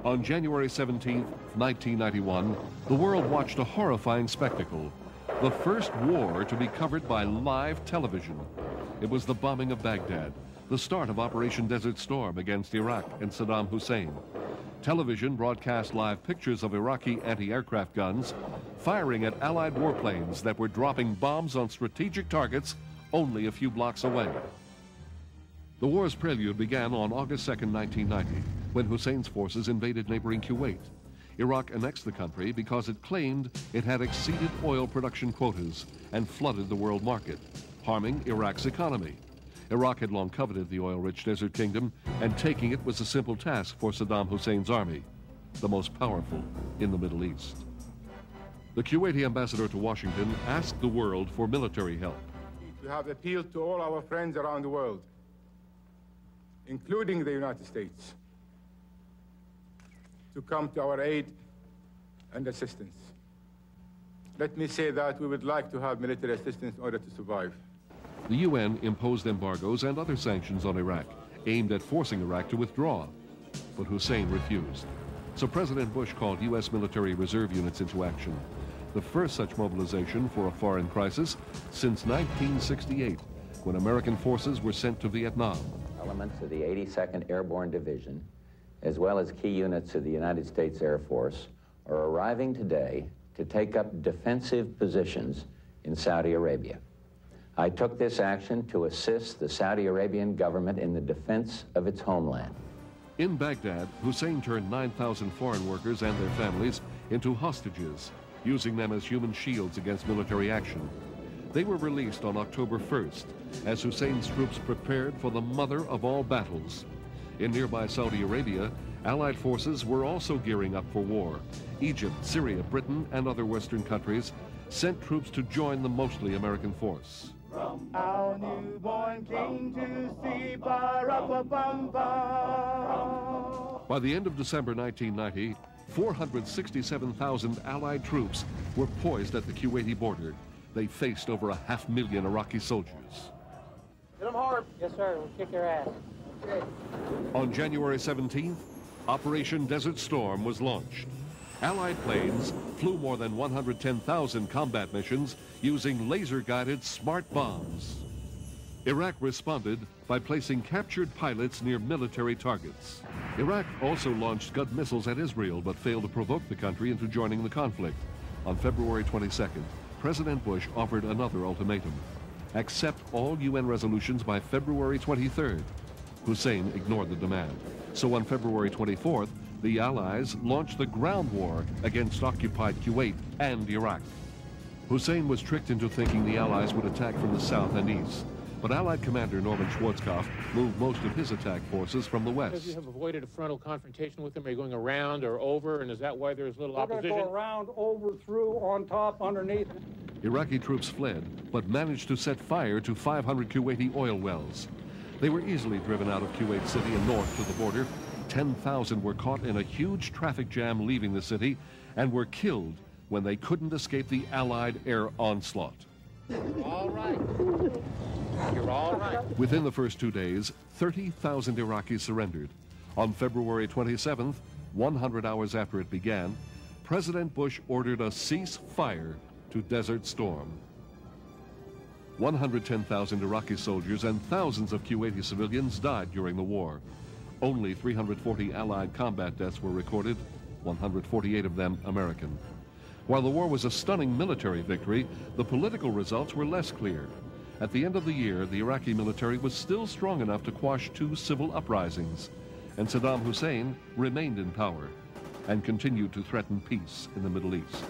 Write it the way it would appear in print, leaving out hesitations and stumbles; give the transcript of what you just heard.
On January 17, 1991, the world watched a horrifying spectacle, the first war to be covered by live television. It was the bombing of Baghdad, the start of Operation Desert Storm against Iraq and Saddam Hussein. Television broadcast live pictures of Iraqi anti-aircraft guns firing at Allied warplanes that were dropping bombs on strategic targets only a few blocks away. The war's prelude began on August 2, 1990, when Hussein's forces invaded neighboring Kuwait. Iraq annexed the country because it claimed it had exceeded oil production quotas and flooded the world market, harming Iraq's economy. Iraq had long coveted the oil-rich desert kingdom, and taking it was a simple task for Saddam Hussein's army, the most powerful in the Middle East. The Kuwaiti ambassador to Washington asked the world for military help. We have appealed to all our friends around the world, including the United States, to come to our aid and assistance. Let me say that we would like to have military assistance in order to survive. The UN imposed embargoes and other sanctions on Iraq, aimed at forcing Iraq to withdraw. But Hussein refused. So President Bush called U.S. military reserve units into action, the first such mobilization for a foreign crisis since 1968, when American forces were sent to Vietnam. Elements of the 82nd Airborne Division, as well as key units of the United States Air Force, are arriving today to take up defensive positions in Saudi Arabia. I took this action to assist the Saudi Arabian government in the defense of its homeland. In Baghdad, Hussein turned 9,000 foreign workers and their families into hostages, using them as human shields against military action. They were released on October 1st, as Hussein's troops prepared for the mother of all battles. In nearby Saudi Arabia, Allied forces were also gearing up for war. Egypt, Syria, Britain, and other Western countries sent troops to join the mostly American force. From our newborn king to see Ba-ra-ba-bum-bum. By the end of December 1990, 467,000 Allied troops were poised at the Kuwaiti border. They faced over 500,000 Iraqi soldiers. Hit them hard. Yes, sir. We'll kick their ass. Okay. On January 17th, Operation Desert Storm was launched. Allied planes flew more than 110,000 combat missions using laser-guided smart bombs. Iraq responded by placing captured pilots near military targets. Iraq also launched Scud missiles at Israel, but failed to provoke the country into joining the conflict. On February 22nd, President Bush offered another ultimatum: accept all UN resolutions by February 23rd. Hussein ignored the demand. So on February 24th, the Allies launched the ground war against occupied Kuwait and Iraq. Hussein was tricked into thinking the Allies would attack from the south and east, but Allied Commander Norman Schwarzkopf moved most of his attack forces from the west. Because you have avoided a frontal confrontation with them, are you going around or over, and is that why there's little opposition? We're going to go around, over, through, on top, underneath. Iraqi troops fled, but managed to set fire to 500 Kuwaiti oil wells. They were easily driven out of Kuwait City and north to the border. 10,000 were caught in a huge traffic jam leaving the city and were killed when they couldn't escape the Allied air onslaught. All right. You're all right. Within the first 2 days, 30,000 Iraqis surrendered. On February 27th, 100 hours after it began, President Bush ordered a ceasefire to Desert Storm. 110,000 Iraqi soldiers and thousands of Kuwaiti civilians died during the war. Only 340 Allied combat deaths were recorded, 148 of them American. While the war was a stunning military victory, the political results were less clear. At the end of the year, the Iraqi military was still strong enough to quash 2 civil uprisings, and Saddam Hussein remained in power and continued to threaten peace in the Middle East.